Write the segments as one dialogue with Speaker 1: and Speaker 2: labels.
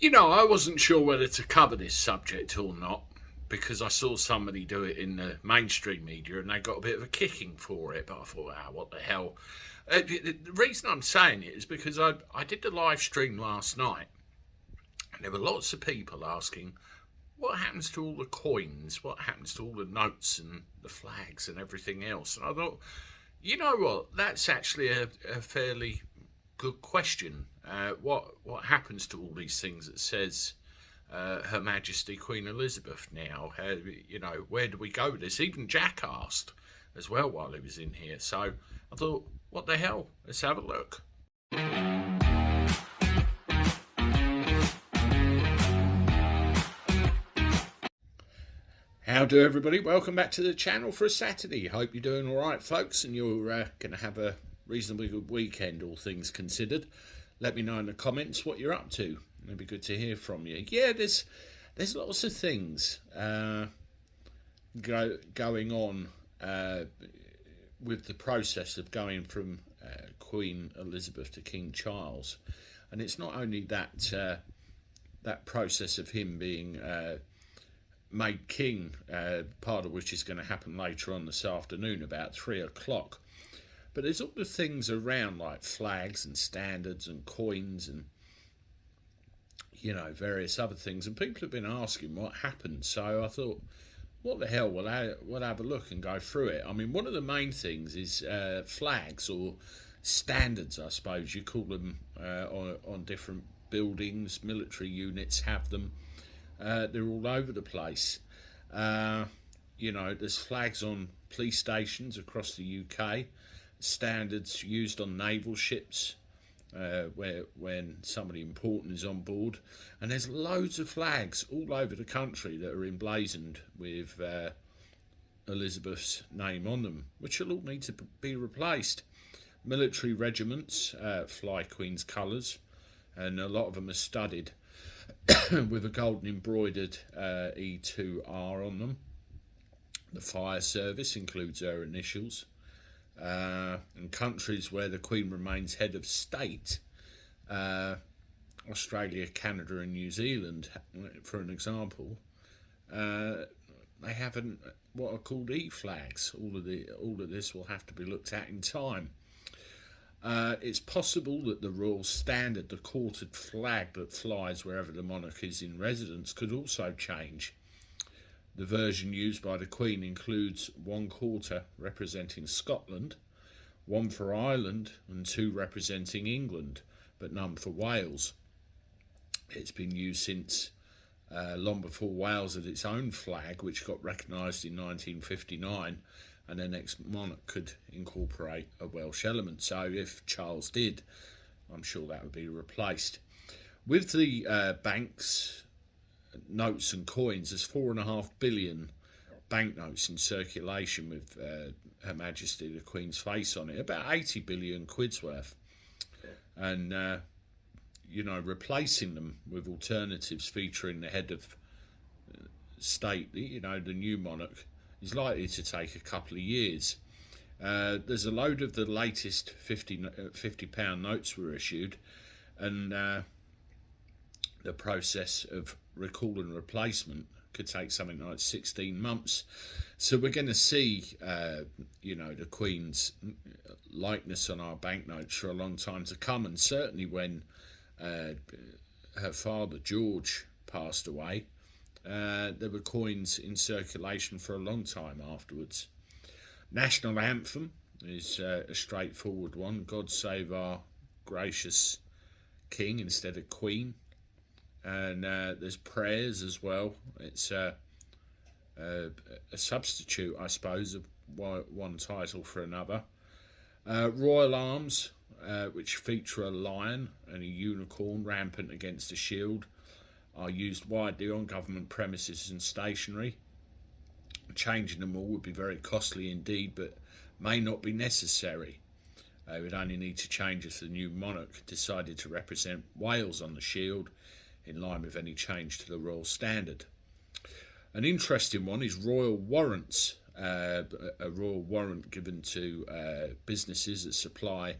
Speaker 1: I wasn't sure whether to cover this subject or not because I saw somebody do it in the mainstream media and they got a bit of a kicking for it. But I thought, what the hell? The reason I'm saying it is because I did the live stream last night and there were lots of people asking, what happens to all the coins? What happens to all the notes and the flags and everything else? And I thought, you know what? That's actually a fairly good question. What happens to all these things that says Her Majesty Queen Elizabeth now? Where do we go with this? Even Jack asked as well while he was in here. So I thought, what the hell? Let's have a look. How do everybody? Welcome back to the channel for a Saturday. Hope you're doing all right, folks, and you're going to have a reasonably good weekend, all things considered. Let me know in the comments what you're up to. It'd be good to hear from you. Yeah, there's lots of things going on with the process of going from Queen Elizabeth to King Charles, and it's not only that process of him being made king, part of which is going to happen later on this afternoon about 3 o'clock. But there's all the things around like flags and standards and coins and various other things. And people have been asking what happened. So I thought, what the hell? We'll have a look and go through it. I mean, one of the main things is flags or standards, I suppose you call them, on different buildings. Military units have them. They're all over the place. There's flags on police stations across the UK, standards used on naval ships when somebody important is on board, and there's loads of flags all over the country that are emblazoned with Elizabeth's name on them, which will all need to be replaced. Military regiments fly Queen's colours, and a lot of them are studded with a golden embroidered E2R on them. The fire service includes her initials. And countries where the Queen remains head of state, Australia, Canada and New Zealand, for an example, they have what are called E-flags. All of this will have to be looked at in time. It's possible that the royal standard, the quartered flag that flies wherever the monarch is in residence, could also change. The version used by the Queen includes 1 quarter representing Scotland, 1 for Ireland and 2 representing England, but none for Wales. It's been used since long before Wales had its own flag, which got recognised in 1959, and the next monarch could incorporate a Welsh element. So if Charles did, I'm sure that would be replaced. With the banks, notes and coins, there's 4.5 billion banknotes in circulation with Her Majesty the Queen's face on it, about 80 billion quid's worth. And, replacing them with alternatives featuring the head of state, the new monarch, is likely to take a couple of years. There's a load of the latest £50 notes were issued, and the process of recall and replacement could take something like 16 months. So we're going to see, the Queen's likeness on our banknotes for a long time to come, and certainly when her father George passed away, there were coins in circulation for a long time afterwards. National anthem is a straightforward one. God save our gracious King instead of Queen. And there's prayers as well. It's a substitute, I suppose, of one title for another. Royal arms, which feature a lion and a unicorn rampant against a shield, are used widely on government premises and stationery. Changing them all would be very costly indeed, but may not be necessary. They would only need to change if the new monarch decided to represent Wales on the shield, in line with any change to the royal standard. An interesting one is royal warrants, a royal warrant given to businesses that supply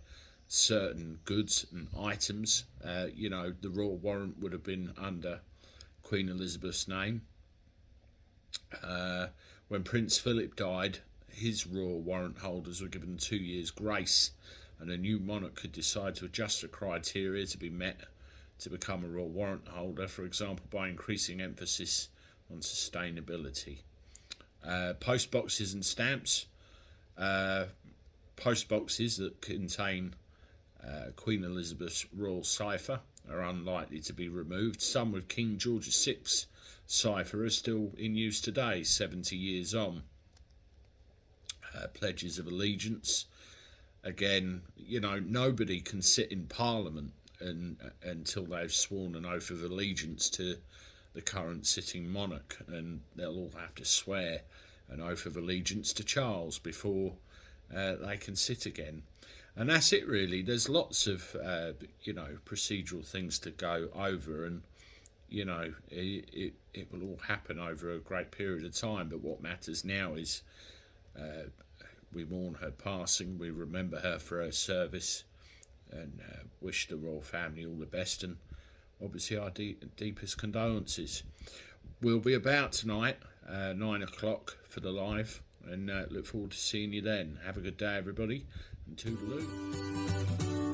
Speaker 1: certain goods and items. You know, the royal warrant would have been under Queen Elizabeth's name. When Prince Philip died, his royal warrant holders were given 2 years' grace, and a new monarch could decide to adjust the criteria to be met to become a royal warrant holder, for example, by increasing emphasis on sustainability. Post boxes and stamps. Post boxes that contain Queen Elizabeth's royal cipher are unlikely to be removed. Some with King George VI's cipher are still in use today, 70 years on. Pledges of allegiance. Again, you know, nobody can sit in Parliament until they've sworn an oath of allegiance to the current sitting monarch, and they'll all have to swear an oath of allegiance to Charles before they can sit again. And that's it, really. There's lots of you know, procedural things to go over, and you know, it will all happen over a great period of time. But what matters now is we mourn her passing, we remember her for her service, and wish the royal family all the best, and obviously our deepest condolences. We'll be about tonight, 9 o'clock for the live, and look forward to seeing you then. Have a good day, everybody, and toodaloo.